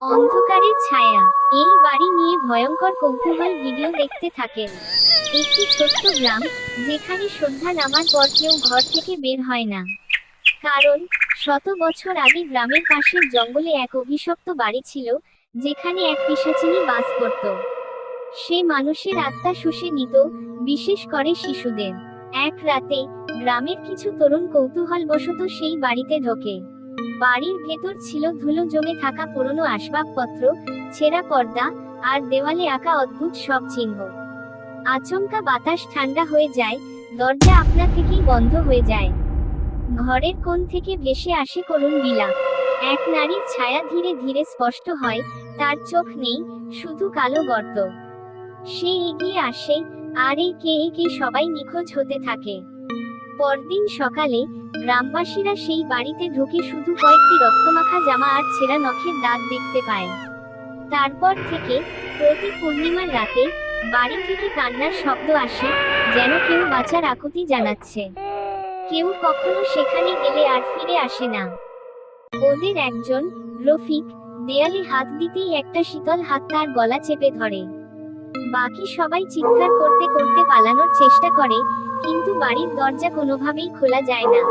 অন্ধকারের ছায়া। এই বাড়ি নিয়ে ভয়ঙ্কর কৌতূহল ভিডিও দেখতে থাকেন। একটি ছোট্ট গ্রাম, যেখানে সন্ধ্যা নামার পর কেউ ঘর থেকে বের হয় না। কারণ শত বছর আগে গ্রামের পাশের জঙ্গলে এক অভিশপ্ত বাড়ি ছিল, যেখানে এক পিশাচিনী বাস করত। সে মানুষের আত্মা শুষে নিত, বিশেষ করে শিশুদের। এক রাতে গ্রামের কিছু তরুণ কৌতূহলবশত সেই বাড়িতে ঢোকে। বাড়ির ভেতর ছিল ধুলো জমে থাকা পুরনো আসবাবপত্র, ছেঁড়া পর্দা, আর দেওয়ালে আঁকা অদ্ভুত সব চিহ্ন। আচমকা বাতাস ঠান্ডা হয়ে যায়, দরজা আপনা থেকেই বন্ধ হয়ে যায়। ঘরের কোণ থেকে ভেসে আসে করুণ বিলাপ। এক নারীর ছায়া ধীরে ধীরে স্পষ্ট হয়, তার চোখ নেই, শুধু কালো গর্ত। সে এগিয়ে আসে, আর একে একে সবাই নিখোঁজ হতে থাকে। পরদিন সকালে গ্রামবাসীরা সেই বাড়িতে ঢুকে শুধু কয়েকটি রক্তমাখা জামা আর ছেঁড়া নখের দাগ দেখতে পায়। তারপর থেকে প্রতি পূর্ণিমার রাতে বাড়ি থেকে কান্নার শব্দ আসে, যেন কেউ বাঁচার আকুতি জানাচ্ছে। কেউ কখনো সেখানে গেলে আর ফিরে আসে না। ওদের একজন, রফিক, দেয়ালে হাত দিতেই একটা শীতল হাত তার গলা চেপে ধরে। বাকি সবাই চিৎকার করতে করতে পালানোর চেষ্টা করে, কিন্তু বাড়ির দরজা কোনোভাবেই খোলা যায় না।